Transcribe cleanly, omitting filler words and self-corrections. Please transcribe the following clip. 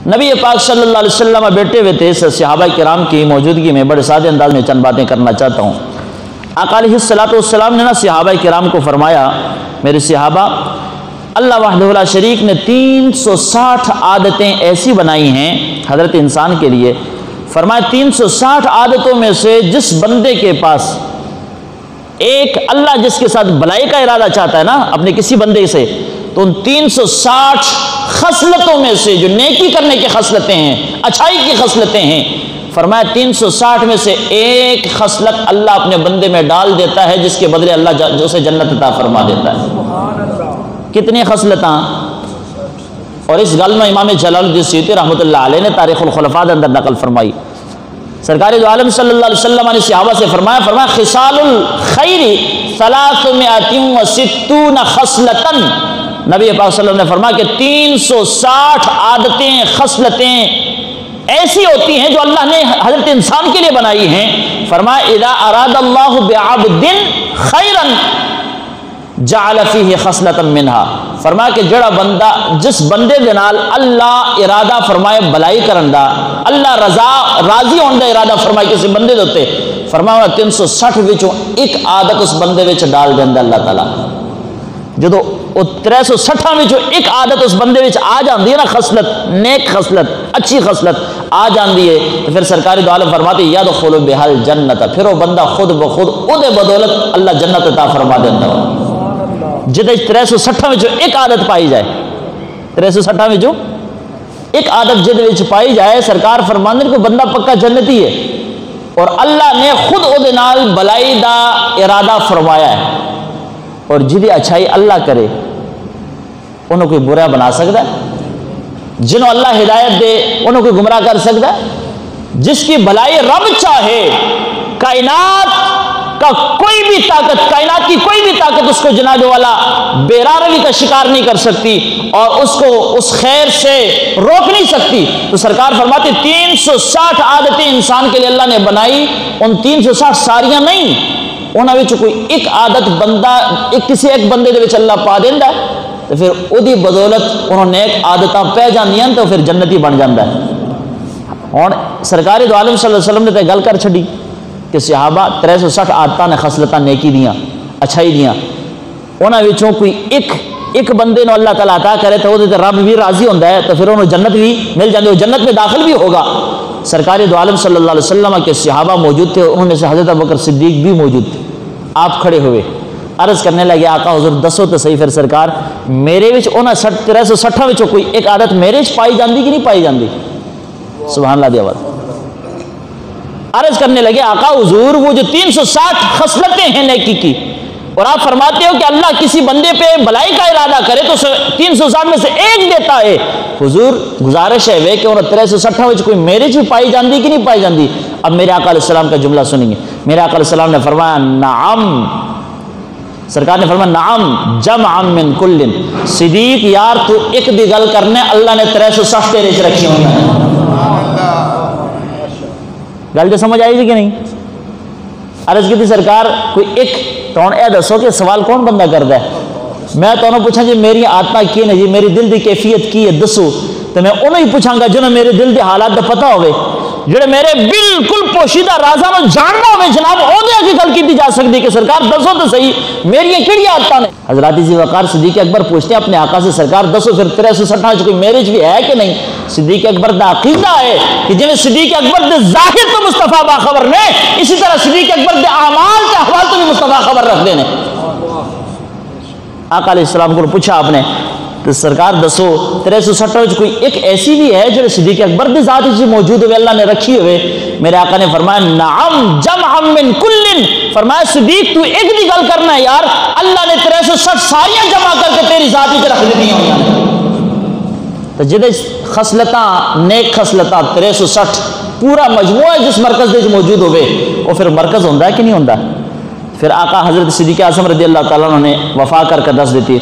نبی پاک صلی اللہ علیہ وسلم بیٹھے ہوئے تھے، صحابہ کرام کی موجودگی میں بڑے سادے انداز میں چند باتیں کرنا چاہتا ہوں۔ آقا علیہ السلام نے صحابہ کرام کو فرمایا، میرے صحابہ، اللہ وحدہ لا شریک نے 360 عادتیں ایسی بنائی ہیں حضرت انسان کے لیے، فرمایا 360 عادتوں میں سے جس بندے کے پاس ایک اللہ جس کے ساتھ بھلائی کا ارادہ چاہتا ہے نا اپنے کسی بندے سے، تو ان 360 خصلتوں میں سے جو نیکی کرنے کی خصلتیں ہیں، اچھائی کی خصلتیں ہیں، فرمایا 360 میں سے ایک خصلت اللہ اپنے بندے میں ڈال دیتا ہے جس کے بدلے اللہ اسے جنت عطا فرما دیتا ہے۔ کتنی خصلتاں؟ اور اس گل میں امام جلال الدین سیوطی رحمۃ اللہ علیہ نے تاریخ الخلفاء کے اندر نقل فرمائی۔ سرکار دو عالم صلی اللہ علیہ وسلم نے صحابہ سے فرمایا خصال الخیر 360 خصلتاً، نبی پاک صلی اللہ علیہ وسلم نے فرمایا کہ 360 عادتیں خصلتیں ایسی ہوتی ہیں جو اللہ نے حضرت انسان کے لیے بنائی ہیں۔ فرمایا اذا اراد اللہ بعبد خیرا جعل فیہ خصلتا منہا، فرمایا کہ جڑا بندہ جس بندے دے نال اللہ ارادہ فرمائے بلائی کرن دا، اللہ راضی ہون دا ارادہ فرمائے کسی بندے دے تے، فرمایا 360 وچوں ایک عادت اس بندے وچ ڈال دیندا اللہ تعالی۔ جدو وہ 360 وچوں ایک عادت اس بندے وچ آ جاندی ہے نا، خصلت، نیک خصلت، اچھی خصلت آ جاندی ہے، تو پھر سرکار دو عالم فرماتے یدخل بها الجنت، پھر وہ بندہ خود بخود او دے بدولت اللہ جنت عطا فرما دیندا ہے۔ جدے 360 وچوں ایک عادت پائی جائے، 360 وچوں ایک عادت جدے وچ پائی جائے، سرکار فرماندے کو بندہ پکا جنتی ہے، اور اللہ نے خود او دے نال بلائی دا ارادہ فرمایا ہے، اور جدی اچھائی اللہ کرے انہوں کوئی برا بنا سکتا ہے؟ جنہوں اللہ ہدایت دے انہوں کوئی گمراہ کر سکتا ہے؟ جس کی بھلائی رب چاہے، کائنات کا کوئی بھی طاقت، کائنات کی کوئی بھی طاقت اس کو جناب والا بے راروی کا شکار نہیں کر سکتی اور اس کو اس خیر سے روک نہیں سکتی۔ تو سرکار فرماتے 360 عادتیں انسان کے لیے اللہ نے بنائی، ان 360 ساریاں نہیں، انہاں وچ کوئی ایک عادت بندہ کسی ایک بندے دے وچ اللہ پا دیندا ہے، تو پھر اودی بدولت انہوں نیک عادتاں پہ جاندیاں تو پھر جنتی بن جاندا ہے۔ ہن سرکار دو عالم صلی اللہ علیہ وسلم نے تے گل کر چھڈی کہ صحابہ 360 عادتاں نے خصلتاں نیکی دیاں، اچھائی دیاں، انہاں وچوں کوئی ایک بندے نو اللہ تعالیٰ عطا کرے تو وہ رب بھی راضی ہوندا ہے، تو پھر انہوں جنت بھی مل جاندی، وہ جنت میں داخل بھی ہوگا۔ سرکار دو عالم صلی اللہ علیہ وسلم کے صحابہ موجود تھے، انہوں میں سے حضرت ابوبکر صدیق بھی موجود تھے۔ آپ کھڑے ہوئے عرض کرنے لگے آقا حضور دسو تو صحیح پھر سرکار میرے وچ انہاں 360 وچوں کوئی ایک عادت میرے وچ پائی جاندی کہ نہیں پائی جاندی؟ سبحان اللہ دی آواز۔ عرض کرنے لگے آقا حضور وہ جو 360 خصلتیں ہیں نیکی کی، اور آپ فرماتے ہو کہ اللہ کسی بندے پہ بھلائی کا ارادہ کرے تو 360 میں سے ایک دیتا ہے، حضور گزارش ہے کہ انہوں 360 وچ کوئی میرے وچ پائی جاندی کہ نہیں پائی جاندی؟ اب میرے آقا علیہ السلام کا جملہ سنیں گے۔ میرے آقا علیہ السلام نے فرمایا نعم، سرکار نے فرمایا نعم جمعا من کل، صدیق یار تو ایک دی گل کرنے اللہ نے 360 تیرے چ رکھی ہوئی ہیں۔ گل جو سمجھ آئی جی کہ نہیں؟ عرض کی تھی سرکار کوئی ایک تو اے دسو کہ سوال کون بندہ کرتا ہے؟ میں تو انہوں پوچھا جی میری آتما کی ہے جی میری دل دی کیفیت کی ہے دسو، تو میں انہوں ہی پوچھاں گا جنہوں میرے دل دی حالات دا پتہ ہوئے، جڑے میرے بالکل پوشیدہ رازاں نوں جاننا ہوئے جناب اودے کی گل کی جا سکتی کہ سرکار دسو تو صحیح میری کیڑی عادتاں نے۔ حضرت ذی وقار صدیق اکبر پوچھتے ہیں اپنے آقا سے سرکار دسو پھر 360 وچ کوئی میرے وچ بھی ہے کہ نہیں؟ صدیق اکبر دا عقیدہ ہے کہ جویں صدیق اکبر دے ظاہر تو مصطفیٰ باخبر نے، اسی طرح صدیق اکبر دے اعمال تے احوال تو بھی مصطفیٰ خبر رکھتے ہیں۔ آقا علیہ السلام کو پوچھا آپ نے تو سرکار دسو 360 وچ کوئی ایک ایسی بھی ہے جو صدیق اکبر دی ذات وچ موجود ہوئے اللہ نے رکھی ہوئے؟ میرے آقا نے فرمایا نعم جمعا من کل، فرمایا صدیق تو ایک دی گل کرنا ہے یار، اللہ نے 360 ساریاں جمع کر کے تیری ذات وچ رکھ دیتی ہیں۔ تو جدے خصلتاں نیک خصلتاں 360 پورا مجموعہ جس مرکز دے موجود ہوئے وہ پھر مرکز ہوندا ہے کہ نہیں ہوندا؟ پھر آقا حضرت صدیق اعظم رضی اللہ تعالیٰ عنہ نے وفا کر کے دس دیتی